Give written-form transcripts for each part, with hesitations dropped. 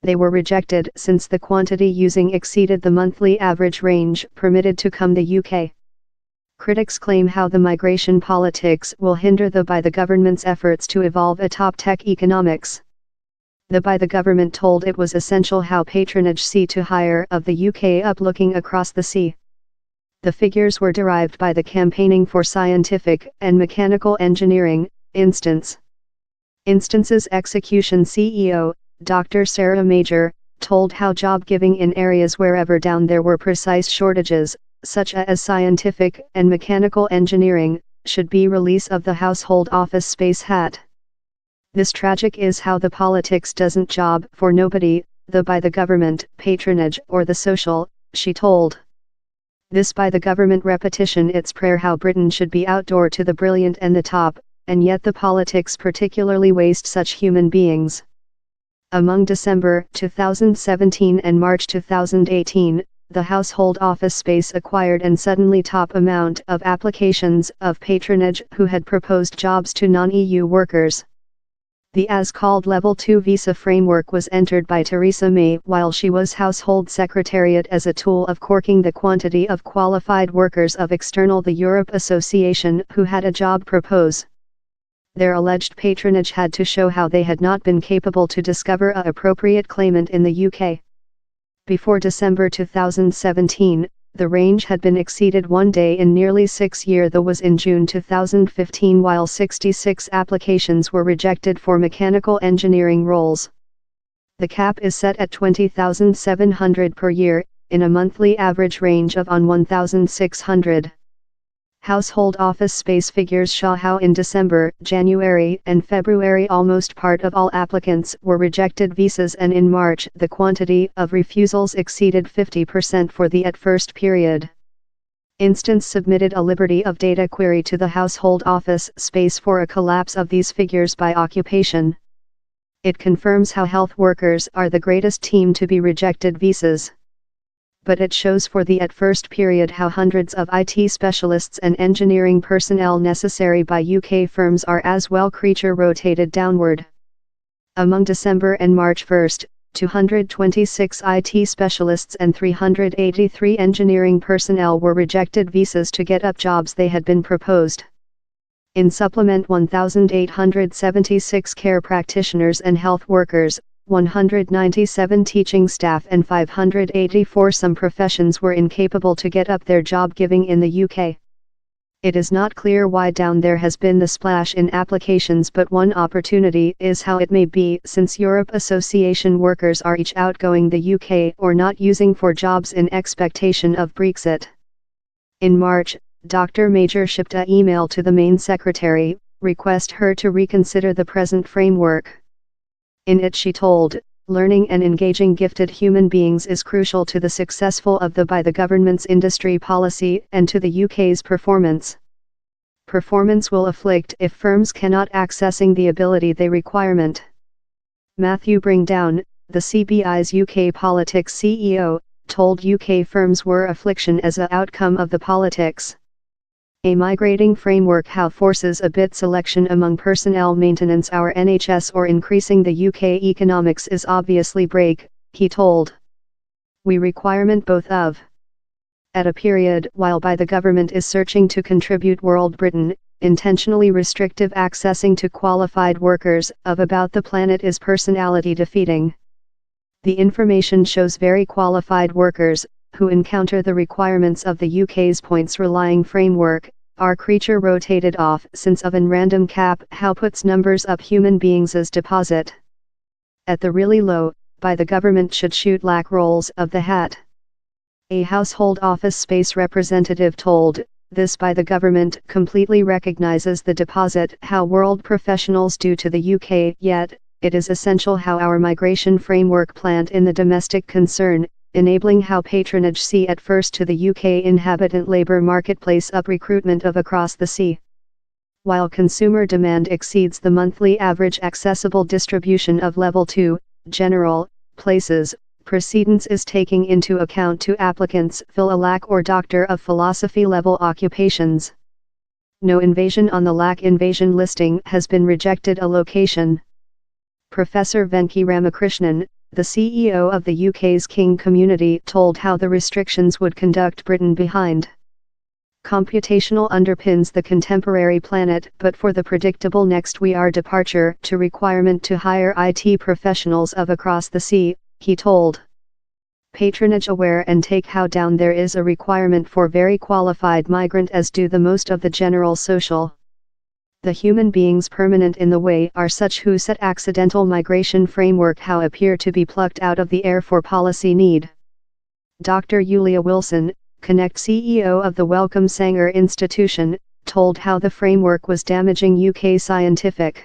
they were rejected since the quantity using exceeded the monthly average range permitted to come the UK. Critics claim how the migration politics will hinder by the government's efforts to evolve atop tech economics. By the government told it was essential how patronage sea to hire of the UK up looking across the sea. The figures were derived by the campaigning for scientific and mechanical engineering, Instances Execution CEO, Dr. Sarah Major, told how job giving in areas wherever down there were precise shortages, such as scientific and mechanical engineering, should be release of the household office space hat. This tragic is how the politics doesn't job for nobody, by the government, patronage or the social, she told. This by the government repetition its prayer how Britain should be outdoor to the brilliant and the top, and yet the politics particularly waste such human beings. Among December 2017 and March 2018, the household office space acquired and suddenly top amount of applications of patronage who had proposed jobs to non-EU workers. The as-called Level 2 visa framework was entered by Theresa May while she was Household Secretariat as a tool of corking the quantity of qualified workers of external the Europe Association who had a job propose. Their alleged patronage had to show how they had not been capable to discover a appropriate claimant in the UK. Before December 2017, the range had been exceeded one day in nearly 6 years. That was in June 2015 while 66 applications were rejected for mechanical engineering roles. The cap is set at 20,700 per year, in a monthly average range of on 1,600. Household office space figures show how in December, January and February almost part of all applicants were rejected visas and in March the quantity of refusals exceeded 50% for the at first period. Instance submitted a liberty of data query to the household office space for a collapse of these figures by occupation. It confirms how health workers are the greatest team to be rejected visas. But it shows for the at first period how hundreds of IT specialists and engineering personnel necessary by UK firms are as well creature rotated downward. Among December and March 1, 226 IT specialists and 383 engineering personnel were rejected visas to get up jobs they had been proposed. In supplement 1,876 care practitioners and health workers, 197 teaching staff and 584 some professions were incapable to get up their job giving in the UK. It is not clear why down there has been the splash in applications, but one opportunity is how it may be since Europe Association workers are each outgoing the UK or not using for jobs in expectation of Brexit. In March, Dr. Major shipped an email to the main secretary, request her to reconsider the present framework. In it she told, learning and engaging gifted human beings is crucial to the successful of by the government's industry policy and to the UK's performance. Performance will afflict if firms cannot accessing the ability they requirement. Matthew Bringdown, the CBI's UK Politics CEO, told UK firms were affliction as a outcome of the politics. A migrating framework how forces a bit selection among personnel maintenance our NHS or increasing the UK economics is obviously break, he told. We requirement both of. At a period while by the government is searching to contribute world Britain, intentionally restrictive accessing to qualified workers of about the planet is personality defeating. The information shows very qualified workers, who encounter the requirements of the UK's points relying framework, are creature rotated off since of an random cap how puts numbers up human beings as deposit. At the really low, by the government should shoot lack rolls of the hat. A household office space representative told, this by the government completely recognizes the deposit how world professionals do to the UK, yet, it is essential how our migration framework plant in the domestic concern, enabling how patronage see at first to the UK inhabitant labour marketplace up recruitment of across the sea. While consumer demand exceeds the monthly average accessible distribution of level 2, general, places, precedence is taking into account to applicants fill a lack or doctor of philosophy level occupations. No invasion on the lack invasion listing has been rejected a location. Professor Venki Ramakrishnan, the CEO of the UK's King community told how the restrictions would conduct Britain behind. Computational underpins the contemporary planet, but for the predictable next we are departure to requirement to hire IT professionals of across the sea, he told. Patronage aware and take how down there is a requirement for very qualified migrant as do the most of the general social. The human beings permanent in the way are such who set accidental migration framework how appear to be plucked out of the air for policy need. Dr. Yulia Wilson, Connect CEO of the Wellcome Sanger Institution, told how the framework was damaging UK scientific.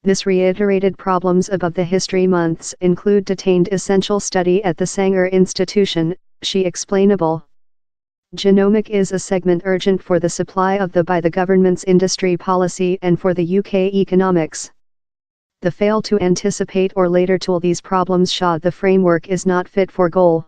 This reiterated problems above the history months include detained essential study at the Sanger Institution, she explainable. Genomic is a segment urgent for the supply of the by the government's industry policy and for the UK economics. The fail to anticipate or later tool these problems show the framework is not fit for goal.